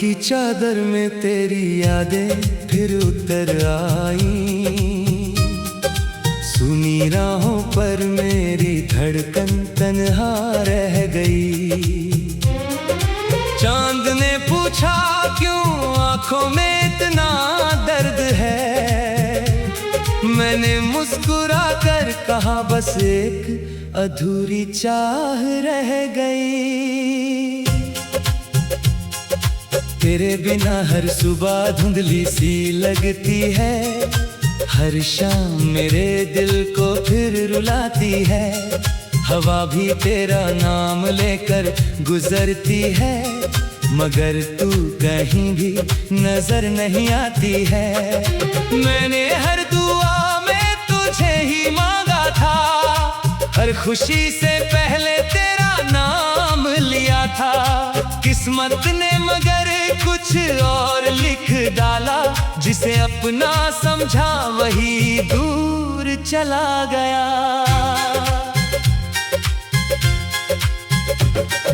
की चादर में तेरी यादें फिर उतर आई। सुनी राहों पर मेरी धड़कन तन्हा रह गई। चांद ने पूछा क्यों आंखों में इतना दर्द है। मैंने मुस्कुरा कर कहा बस एक अधूरी चाह रह गई। तेरे बिना हर सुबह धुंधली सी लगती है। हर शाम मेरे दिल को फिर रुलाती है। हवा भी तेरा नाम लेकर गुजरती है, मगर तू कहीं भी नजर नहीं आती है। मैंने हर दुआ में तुझे ही मांगा था, हर खुशी से पहले तेरा नाम लिया था। किस्मत ने मगर कुछ और लिख डाला, जिसे अपना समझा वही दूर चला गया।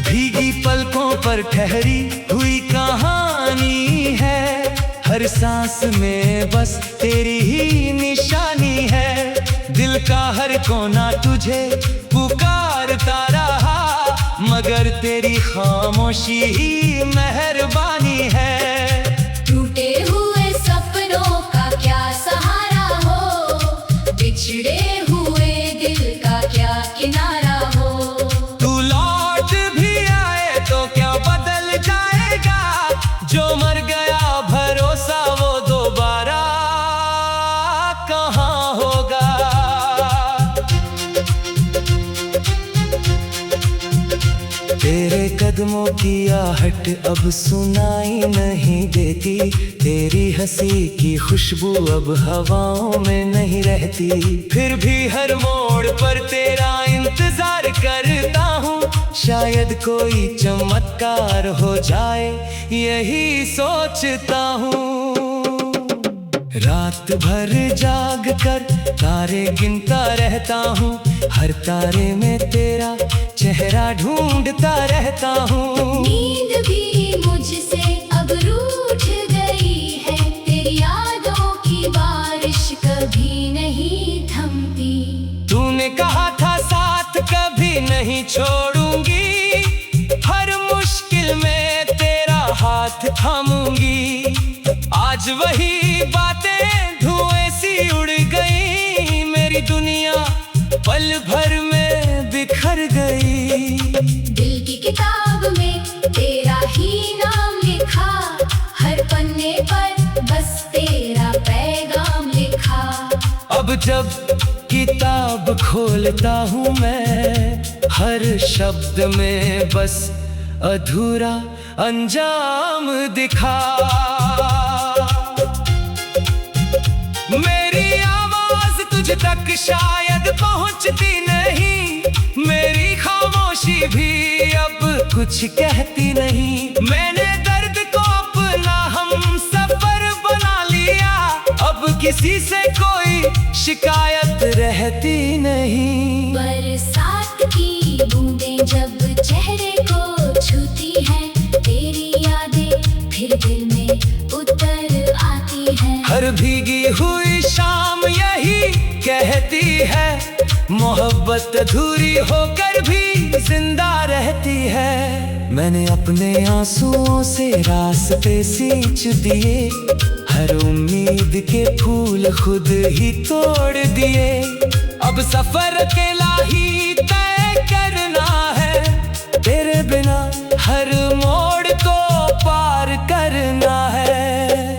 भीगी पलकों पर ठहरी हुई कहानी है। हर सांस में बस तेरी ही निशानी है। दिल का हर कोना तुझे पुकारता रहा, मगर तेरी खामोशी ही मेहरबानी है। टूटे हुए सपनों का क्या सहारा हो, बिछड़े हुए दिल का क्या किनारा हो। तू लौट भी आए तो क्या बदल जाएगा, जो मर गया भरोसा वो दोबारा कहाँ होगा। तेरे कदमों की आहट अब सुनाई नहीं देती। तेरी हंसी की खुशबू अब हवाओं में नहीं रहती। फिर भी हर मोड़ पर तेरा इंतजार करता हूँ, शायद कोई चमत्कार हो जाए यही सोचता हूँ। रात भर जाग कर तारे गिनता रहता हूँ, हर तारे में तेरा चेहरा ढूंढता रहता हूँ। नींद भी मुझसे अब रूठ गई है, तेरी यादों की बारिश कभी नहीं थमती। तूने कहा था साथ कभी नहीं छोड़ूंगी, हर मुश्किल में तेरा हाथ थामूंगी। आज वही बातें धुएं सी उड़ गई, मेरी दुनिया पल भर में बिखर गई। दिल की किताब में तेरा ही नाम लिखा, हर पन्ने पर बस तेरा पैगाम लिखा। अब जब किताब खोलता हूँ मैं, हर शब्द में बस अधूरा अंजाम दिखा। मेरी आवाज तुझ तक शायद पहुंचती नहीं, मेरी खामोशी भी अब कुछ कहती नहीं। मैंने दर्द को अपना हम सफर बना लिया, अब किसी से कोई शिकायत रहती नहीं। बरसात की बूंदें जब चेहरे को छूती हैं, तेरी यादें फिर दिल में उतर आती हैं। हर भीगी हुई शाम यही कहती है, मोहब्बत अधूरी होकर भी जिंदा रहती है। मैंने अपने आंसुओं से रास्ते सींच दिए, हर उम्मीद के फूल खुद ही तोड़ दिए। अब सफर अकेला ही तय करना है, तेरे बिना हर मोड़ को पार करना है।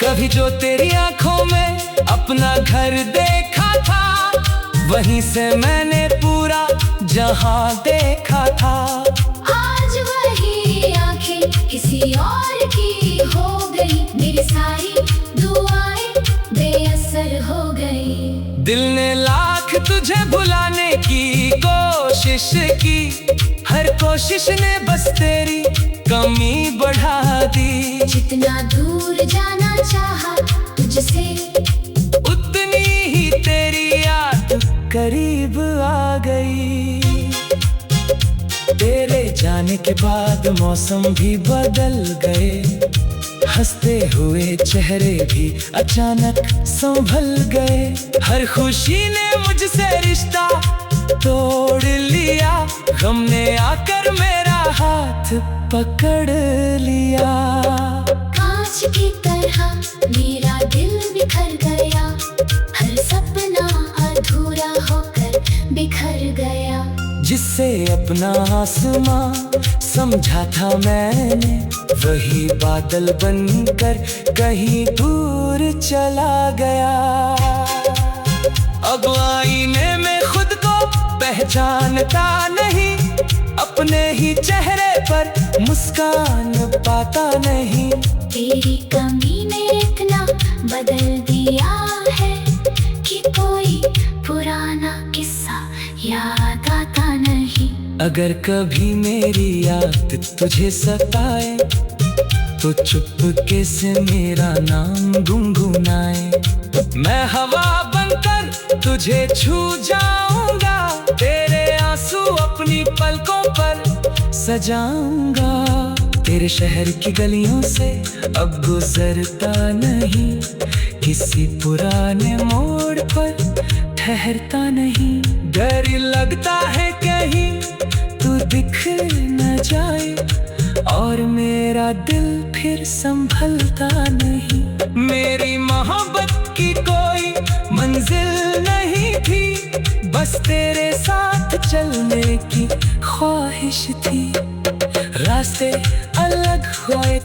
कभी जो तेरी आंखों में अपना घर देखा था, वहीं से मैंने पूरा जहां देखा था। आज वही आंखें किसी और की हो गई, मेरी सारी दुआएं बेअसर हो गई। दिल ने लाख तुझे भुलाने की कोशिश की, हर कोशिश ने बस तेरी कमी बढ़ा दी। जितना दूर जाना चाहा तुझसे, उतनी ही तेरी याद करीब आ गई। तेरे जाने के बाद मौसम भी बदल गए, हंसते हुए चेहरे भी अचानक संभल गए। हर खुशी ने मुझसे रिश्ता तोड़ लिया, गम ने आकर मेरा हाथ पकड़ लिया। कांच की तरह मेरा दिल बिखर गया, हर सपना अधूरा होकर बिखर गया। जिससे अपना आसमां समझा था मैंने, वही बादल बनकर कहीं दूर चला गया। अब आईने में खुद को पहचानता नहीं, अपने ही चेहरे पर मुस्कान पाता नहीं। तेरी कमी ने इतना बदल दिया है कि कोई पुराना किस्सा याद आता नहीं। अगर कभी मेरी याद तुझे सताए, तो चुपके से मेरा नाम गुनगुनाए। मैं हवा बनकर तुझे छू जाऊंगा, तेरे आंसू अपनी पलकों पर सजाऊंगा। तेरे शहर की गलियों से अब गुजरता नहीं, किसी पुराने मोड़ पर ठहरता नहीं। डर लगता है कहीं तू दिख न जाए, और मेरा दिल फिर संभलता नहीं। मेरी मोहब्बत की कोई मंजिल नहीं थी, बस तेरे साथ चलने की ख्वाहिश थी। रास्ते अलग हुए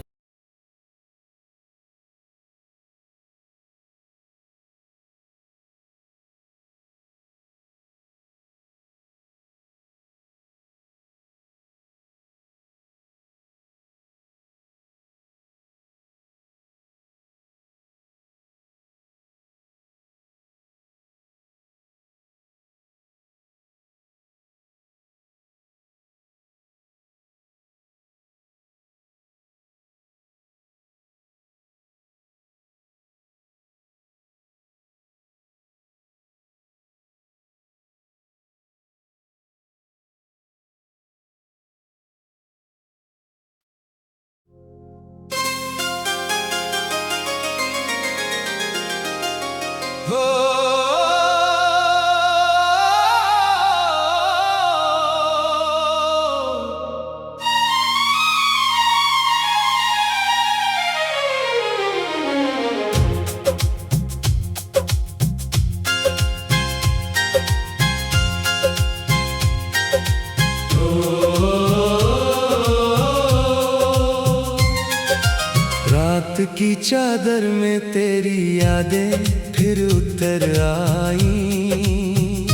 रात की चादर में तेरी यादें फिर उतर आई।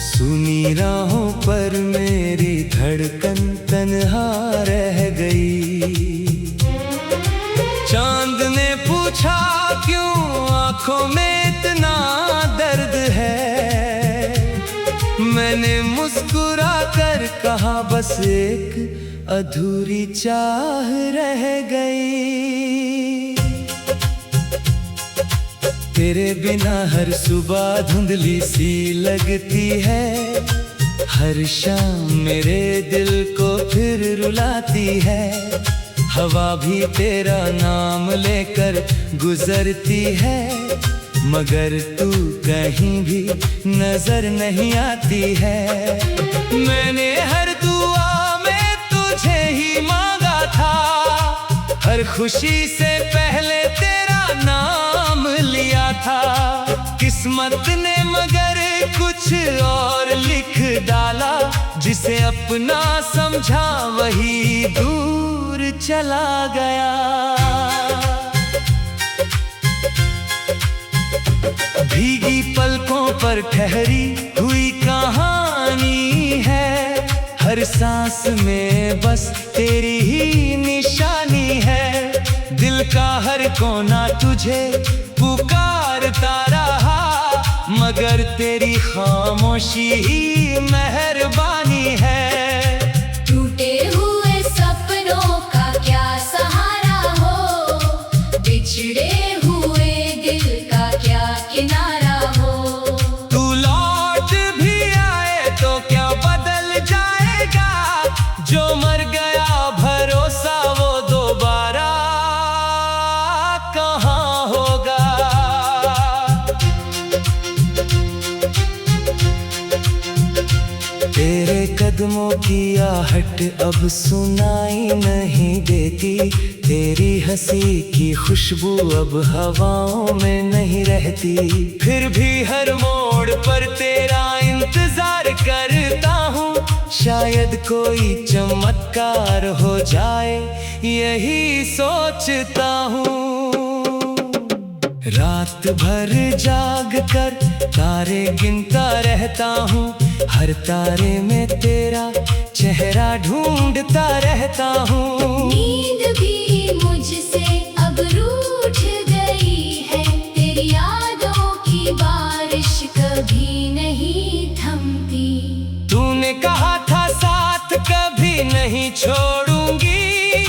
सुनी राहों पर मेरी धड़कन तन्हा रह गई। चांद ने पूछा क्यों आंखों में इतना दर्द है, मैंने मुस्कुरा कर कहा बस एक अधूरी चाह रह गई। तेरे बिना हर सुबह धुंधली सी लगती है, हर शाम मेरे दिल को फिर रुलाती है। हवा भी तेरा नाम लेकर गुजरती है, मगर तू कहीं भी नजर नहीं आती है। मैंने हर दुआ में तुझे ही मांगा था, हर खुशी से पहले तेरा नाम लिया था। किस्मत ने मगर कुछ और लिख डाला, जिसे अपना समझा वही दूर चला गया। भीगी पलकों पर ठहरी हुई कहानी है, हर सांस में बस तेरी ही निशानी है। दिल का हर कोना तुझे पुकारता रहा, मगर तेरी खामोशी ही मेहरबानी है। टूटे हुए सपनों का क्या सहारा हो, बिछड़े हुए दिल का क्या किनारा हो। तू लौट भी आए तो क्या बदल जाएगा, कदमों की आहट अब सुनाई नहीं देती, तेरी हंसी की खुशबू अब हवाओं में नहीं रहती। फिर भी हर मोड़ पर तेरा इंतजार करता हूँ, शायद कोई चमत्कार हो जाए यही सोचता हूँ। रात भर जाग कर तारे गिनता रहता हूँ, हर तारे में तेरा चेहरा ढूंढता रहता हूँ। नींद भी मुझसे अब रूठ गई है, तेरी यादों की बारिश कभी नहीं थमती। तूने कहा था साथ कभी नहीं छोड़ूंगी,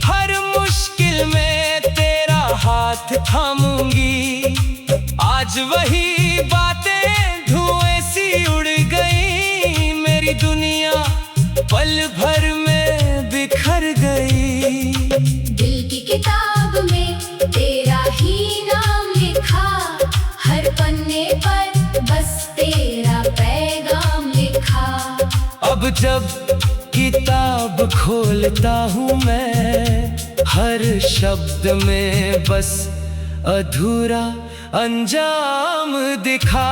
हर मुश्किल में तेरा हाथ थामूंगी। आज वही बातें धुएं सी उड़ गई, मेरी दुनिया पल भर में बिखर गई। दिल की किताब में तेरा ही नाम लिखा, हर पन्ने पर बस तेरा पैगाम लिखा। अब जब किताब खोलता हूँ मैं, हर शब्द में बस अधूरा अंजाम दिखा।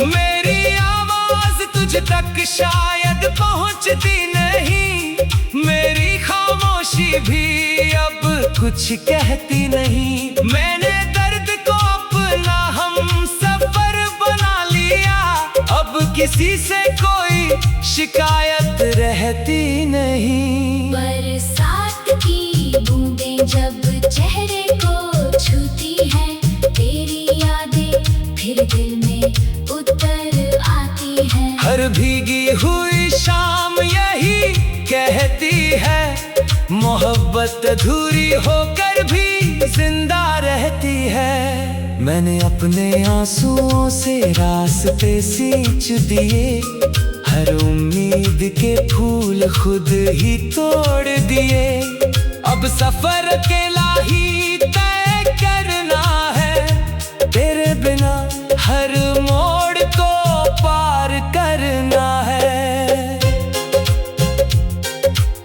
मेरी आवाज तुझ तक शायद पहुंचती नहीं, मेरी खामोशी भी अब कुछ कहती नहीं। मैंने दर्द को अपना हम सफर बना लिया, अब किसी से कोई शिकायत रहती नहीं। बरसात की बूंदें जब चेहरे को छूती हैं, तेरी यादें फिर दिल में उतर आती हैं। हर भीगी हुई शाम यही कहती है, मोहब्बत अधूरी होकर भी जिंदा रहती है। मैंने अपने आंसुओं से रास्ते सींच दिए, हर उम्मीद के फूल खुद ही तोड़ दिए। अब सफर अकेला ही तय करना है, तेरे बिना हर मोड़ को पार करना है।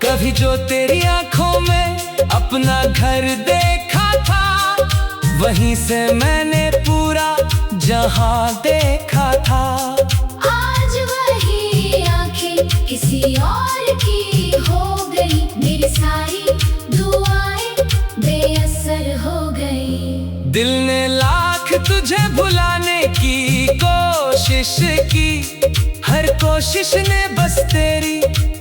कभी जो तेरी आंखों में अपना घर देखा था, वहीं से मैंने पूरा जहां देखा था। आज वही आंखें किसी और की हो गई, मेरी सारी दुआएं बेअसर हो गई। दिल ने लाख तुझे भुलाने की कोशिश की, हर कोशिश ने बस तेरी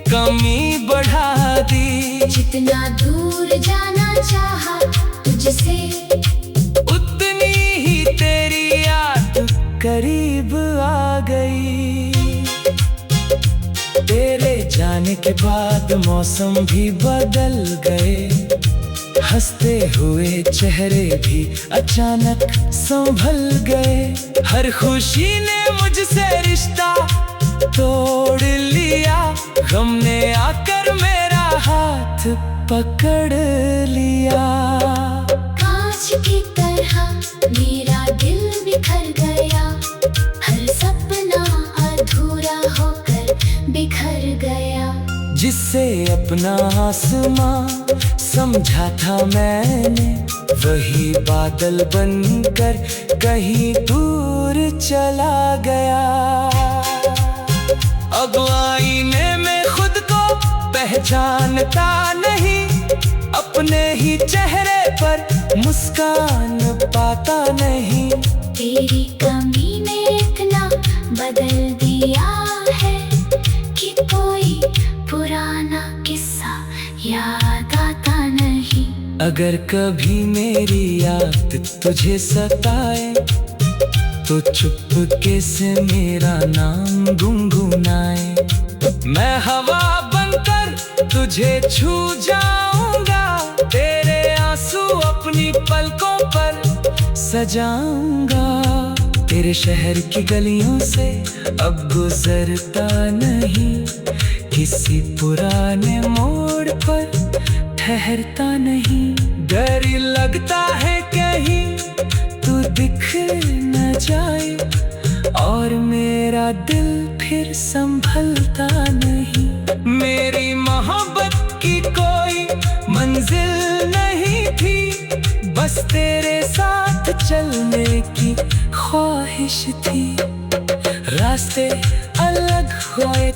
कमी बढ़ा दी। जितना दूर जाना चाहा तुझसे, उतनी ही तेरी याद करीब आ गई। तेरे जाने के बाद मौसम भी बदल गए, हंसते हुए चेहरे भी अचानक संभल गए। हर खुशी ने मुझसे रिश्ता तोड़ लिया, गम ने आकर मेरा हाथ पकड़ लिया। कांच की तरह मेरा दिल बिखर गया, हर सपना अधूरा होकर बिखर गया। जिससे अपना आसमां समझा था मैंने, वही बादल बनकर कहीं दूर चला गया। अब आईने में खुद को पहचानता नहीं, अपने ही चेहरे पर मुस्कान पाता नहीं। तेरी कमी ने इतना बदल दिया है कि कोई पुराना किस्सा याद आता नहीं। अगर कभी मेरी याद तुझे सताए, तो चुपके से मेरा नाम गुनगुनाए। मैं हवा बनकर तुझे छू जाऊंगा, तेरे आंसू अपनी पलकों पर सजाऊंगा। तेरे शहर की गलियों से अब गुजरता नहीं, किसी पुराने मोड़ पर ठहरता नहीं। डर लगता है कहीं तू दिख न जाए, और मेरा दिल फिर संभलता नहीं। मेरी मोहब्बत की कोई मंजिल नहीं थी, बस तेरे साथ चलने की ख्वाहिश थी। रास्ते अलग हुए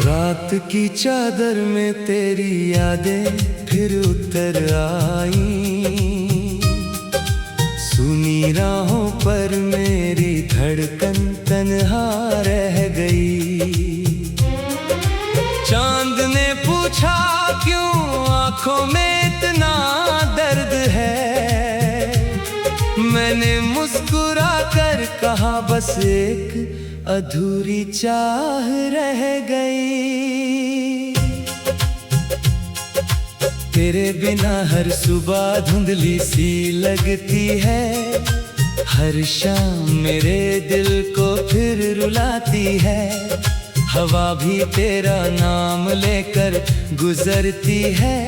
रात की चादर में तेरी यादें फिर उतर आई। सुनी राहों पर मेरी धड़कन तन्हा रह गई। चांद ने पूछा क्यों आंखों में इतना दर्द है। मैंने मुस्कुरा कर कहा बस एक अधूरी चाह रह गई। तेरे बिना हर सुबह धुंधली सी लगती है। हर शाम मेरे दिल को फिर रुलाती है। हवा भी तेरा नाम लेकर गुजरती है,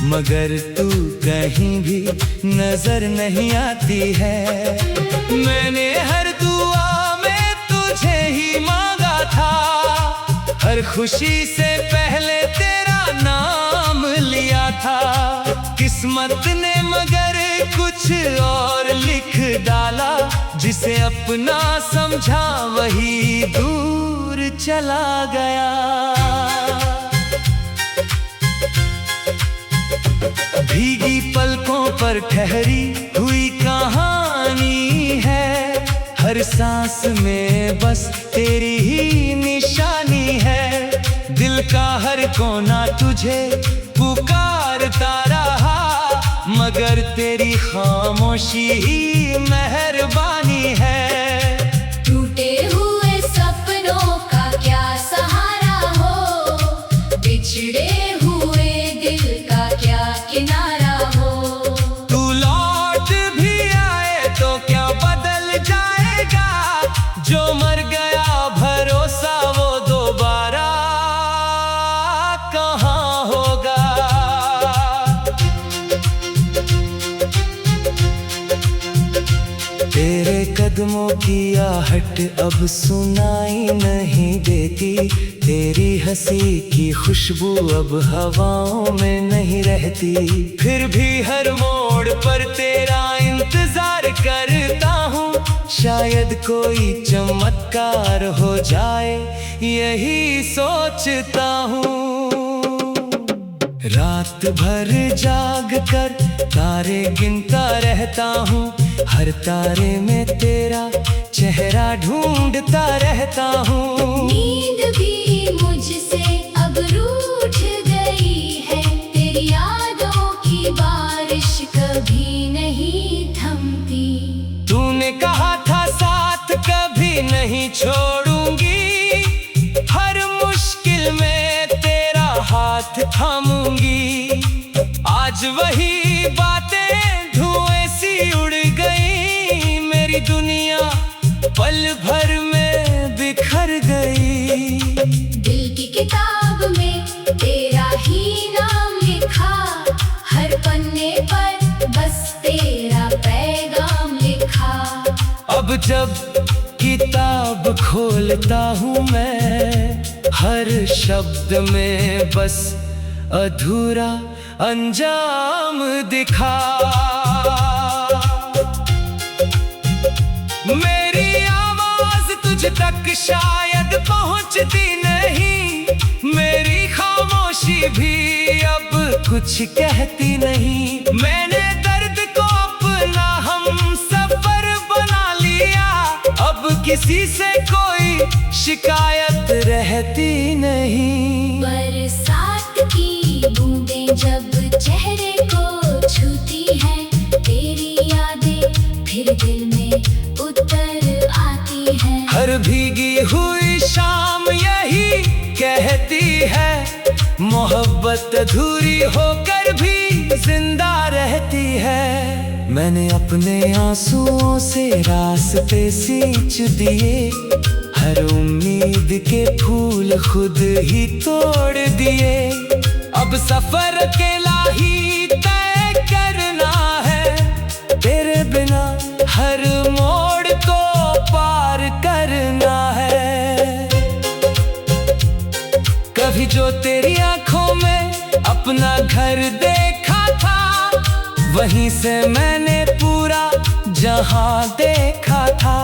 मगर तू कहीं भी नजर नहीं आती है। मैंने हर दुआ तुझे ही मांगा था, हर खुशी से पहले तेरा नाम लिया था। किस्मत ने मगर कुछ और लिख डाला, जिसे अपना समझा वही दूर चला गया। भीगी पलकों पर ठहरी हुई कहानी है। हर सांस में बस तेरी ही निशानी है। दिल का हर कोना तुझे पुकारता रहा, मगर तेरी खामोशी ही मेहरबानी है। टूटे हुए सपनों का क्या सहारा हो, बिछड़े हुए दिल का क्या किनारा हो। तू लौट भी आए तो क्या बदल जाएगा, जो मर गया भरोसा वो दोबारा कहाँ होगा। तेरे कदमों की आहट अब सुनाई नहीं देती। तेरी हंसी की खुशबू अब हवाओं में नहीं रहती। फिर भी हर मोड़ पर तेरा इंतजार करता हूँ, शायद कोई चमत्कार हो जाए यही सोचता हूँ। रात भर जाग कर तारे गिनता रहता हूँ, हर तारे में तेरा चेहरा ढूंढता रहता हूँ। नींद भी मुझसे अब रूठ गई है, तेरी यादों की बारिश कभी नहीं थमती। तूने कहा था साथ कभी नहीं छोड़ूंगी, हर मुश्किल में तेरा हाथ थामूंगी। आज वही बातें धुएं सी उड़ गई, मेरी दुनिया पल भर में बिखर गई। दिल की किताब में तेरा ही नाम लिखा, हर पन्ने पर बस तेरा पैगाम लिखा। अब जब किताब खोलता हूँ मैं, हर शब्द में बस अधूरा अंजाम दिखा। मेरी आवाज तुझ तक शायद पहुंचती नहीं, मेरी खामोशी भी अब कुछ कहती नहीं। मैंने दर्द को अपना हम सफर बना लिया, अब किसी से कोई शिकायत रहती नहीं। बरसात की बूंदें जब चेहरे को छूती हैं, तेरी यादें फिर दिल में उतर हर भीगी हुई शाम यही कहती है, मोहब्बत अधूरी होकर भी जिंदा रहती है। मैंने अपने आंसुओं से रास्ते सींच दिए, हर उम्मीद के फूल खुद ही तोड़ दिए। अब सफर अकेला ही तय करना है, तेरे बिना हर मोड़ को पार करना है। कभी जो तेरी आंखों में अपना घर देखा था, वहीं से मैंने पूरा जहां देखा था।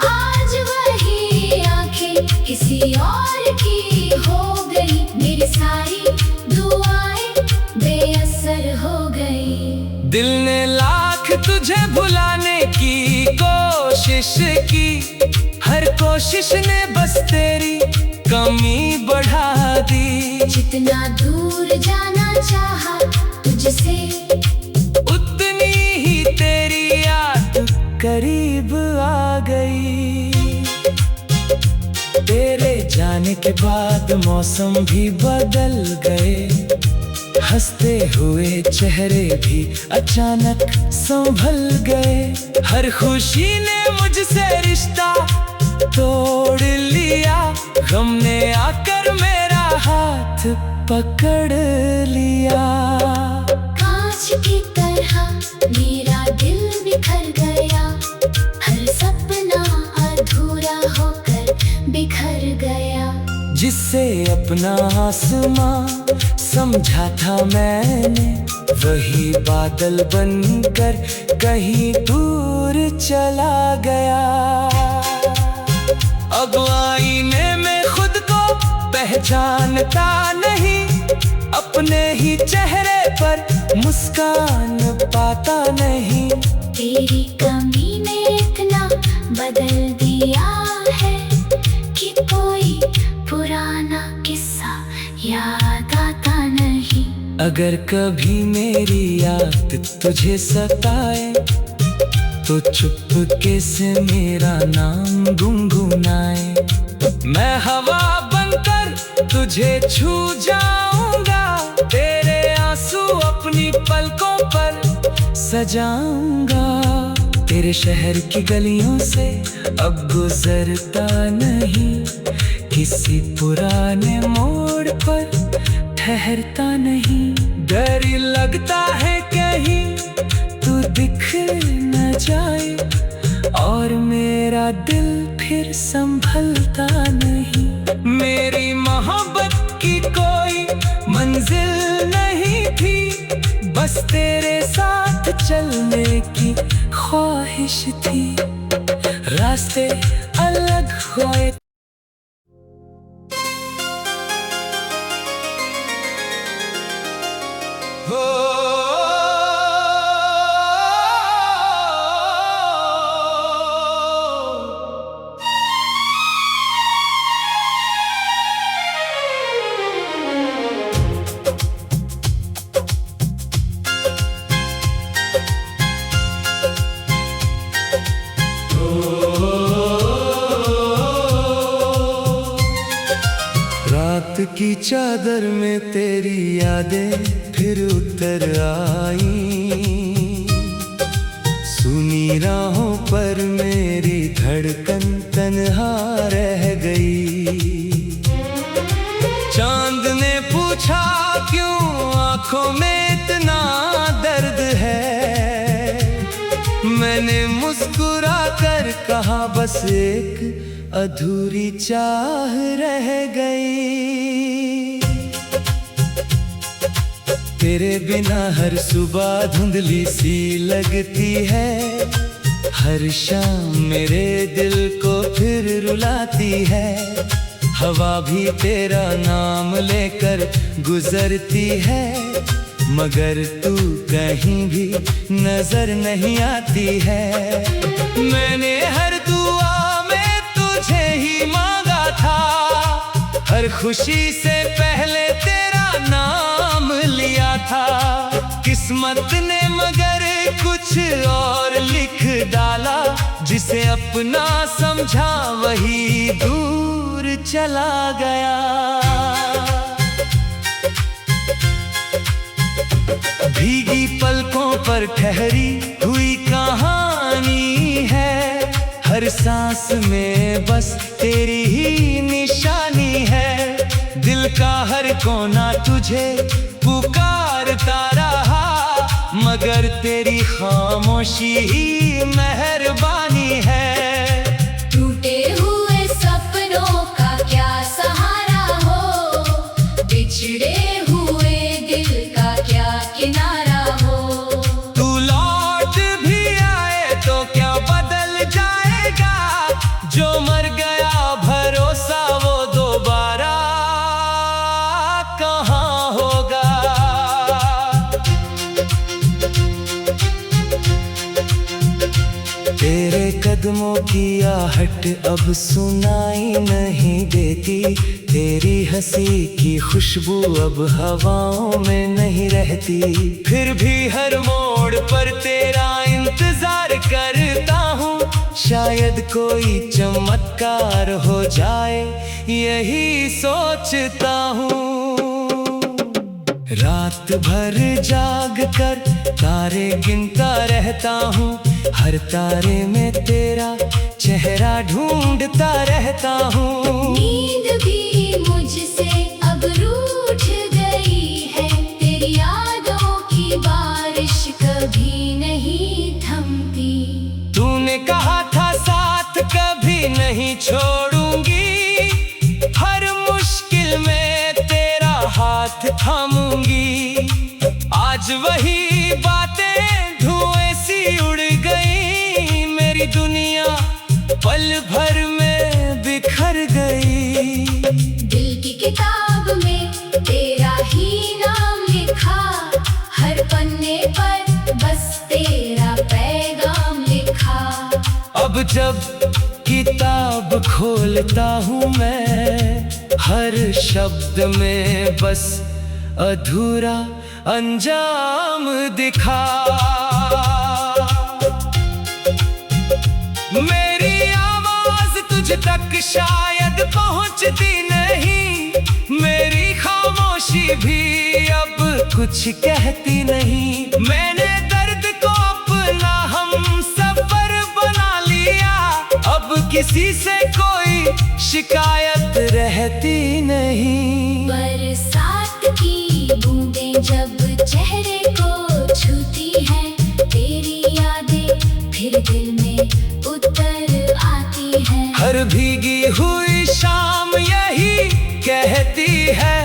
आज वही आंखें किसी और की हो गई, मेरी सारी दुआएं बेअसर हो गई। दिल ने लाख तुझे भुलाने की कोशिश की, हर कोशिश ने बस तेरी कमी बढ़ा दी। जितना दूर जाना चाहा तुझसे, उतनी ही तेरी याद करीब आ गई। तेरे जाने के बाद मौसम भी बदल गए, हंसते हुए चेहरे भी अचानक संभल गए। हर खुशी ने मुझसे रिश्ता तोड़ लिया, गम ने आकर मेरा हाथ पकड़ लिया। कांच की तरह मेरा दिल बिखर गया, हर सपना अधूरा होकर बिखर गया। जिससे अपना आसमां समझा था मैंने, वही बादल बनकर कहीं दूर चला गया। अब आईने में खुद को पहचानता नहीं, अपने ही चेहरे पर मुस्कान पाता नहीं। तेरी कमी ने इतना बदल दिया है कि कोई पुराना किस्सा याद आता नहीं। अगर कभी मेरी याद तुझे सताए, तो चुपके से मेरा नाम गुनगुनाए। मैं हवा बनकर तुझे छू जाऊंगा, तेरे आंसू अपनी पलकों पर सजाऊंगा। तेरे शहर की गलियों से अब गुजरता नहीं, किसी पुराने मोड़ पर ठहरता नहीं। डर लगता है कहीं तू दिख न जाए, और मेरा दिल फिर संभलता नहीं। मेरी मोहब्बत की कोई मंजिल नहीं थी, बस तेरे साथ चलने की ख्वाहिश थी। रास्ते अलग हुए, रात की चादर में तेरी यादें फिर उतर आई। सुनी राहों पर मेरी धड़कन तन्हा रह गई। चांद ने पूछा क्यों आंखों में इतना दर्द है, मैंने मुस्कुरा कर कहा बस एक अधूरी चाह रह गई। तेरे बिना हर सुबह धुंधली सी लगती है, हर शाम मेरे दिल को फिर रुलाती है। हवा भी तेरा नाम लेकर गुजरती है, मगर तू कहीं भी नजर नहीं आती है। मैंने हर दुआ में तुझे ही मांगा था, हर खुशी से पहले तेरा नाम लिया था। किस्मत ने मगर कुछ और लिख डाला, जिसे अपना समझा वही दूर चला गया। भीगी पलकों पर ठहरी हुई कहानी है, हर सांस में बस तेरी ही निशानी है। दिल का हर कोना तुझे पुकारता रहा, मगर तेरी खामोशी ही मेहरबानी है। टूटे हुए सपनों का क्या सहारा हो, बिछड़े हुए दिल का क्या किनारा हो। तू लौट भी आए तो क्या बदल जाएगा, जो मर गया भरोसा वो दोबारा कहाँ होगा। तेरे कदमों की आहट अब सुनाई नहीं देती, तेरी हंसी की खुशबू अब हवाओं में नहीं रहती। फिर भी हर मोड़ पर तेरा इंतजार करता हूँ, शायद कोई चमत्कार हो जाए यही सोचता हूँ। रात भर जाग कर तारे गिनता रहता हूँ, हर तारे में तेरा चेहरा ढूंढता रहता हूँ। नींद भी मुझसे अब रूठ गई है, तेरी यादों की बारिश कभी नहीं थमती। तूने कहा था साथ कभी नहीं छोड़ूंगी, हर मुश्किल में तेरा हाथ थामूंगी। आज वही बातें धुएं सी उड़ गई, मेरी दुनिया पल भर में बिखर गई। दिल की किताब में तेरा ही नाम लिखा, हर पन्ने पर बस तेरा पैगाम लिखा। अब जब किताब खोलता हूँ मैं, हर शब्द में बस अधूरा अंजाम दिखा। मेरी आवाज तुझ तक शायद पहुंचती नहीं, मेरी खामोशी भी अब कुछ कहती नहीं। मैंने दर्द को अपना हम सफर बना लिया, अब किसी से कोई शिकायत रहती नहीं। बरसात की बूंदें जब चेहरे को छूती हैं, तेरी यादें फिर दिल में उतर आती हैं। हर भीगी हुई शाम यही कहती है,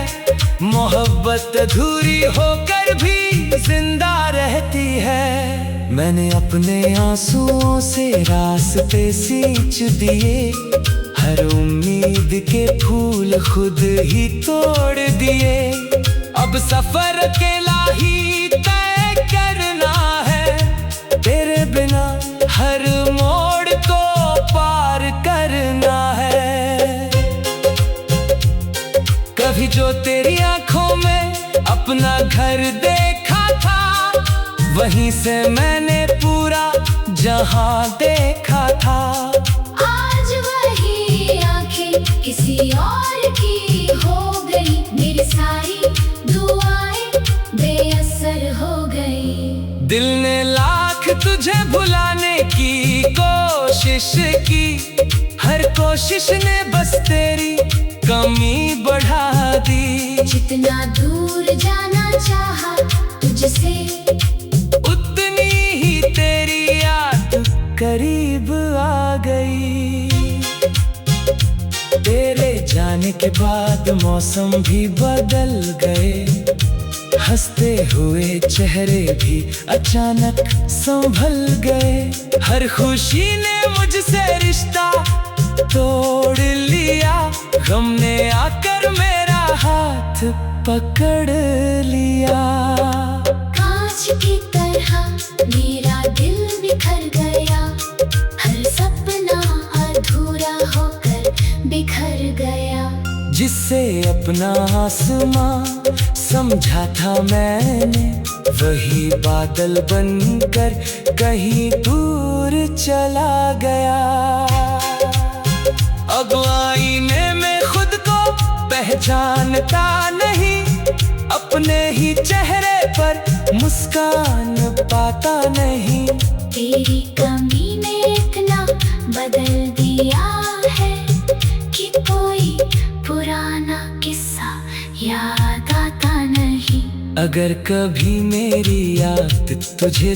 मोहब्बत अधूरी होकर भी जिंदा रहती है। मैंने अपने आंसुओं से रास्ते सींच दिए, हर उम्मीद के फूल खुद ही तोड़ दिए। अब सफर अकेला ही तय करना है, तेरे बिना हर मोड़ को पार करना है। कभी जो तेरी आंखों में अपना घर देखा था, वहीं से मैंने पूरा जहां देखा था। आज वही आंखें किसी और की हो गई, मेरी सारी दुआएं बेअसर हो गई। दिल ने लाख तुझे भुलाने की कोशिश की, हर कोशिश ने बस तेरी कमी बढ़ा दी। जितना दूर जाना चाहा तुझसे, उतनी ही तेरी याद करीब आ गई। तेरे जाने के बाद मौसम भी बदल गए, हंसते हुए चेहरे भी अचानक संभल गए। हर खुशी ने मुझसे रिश्ता तोड़ लिया, गम ने आकर मेरा हाथ पकड़ लिया। कांच की तरह मेरा दिल बिखर गया, हर सपना अधूरा होकर बिखर गया। जिससे अपना आसमां समझा था मैंने, वही बादल बनकर कहीं दूर चला गया। अब आईने में खुद को पहचानता नहीं, अपने ही चेहरे पर मुस्कान पाता नहीं। तेरी कमी ने इतना बदल दिया है कि कोई पुराना किस्सा याद आता नहीं। अगर कभी मेरी याद तुझे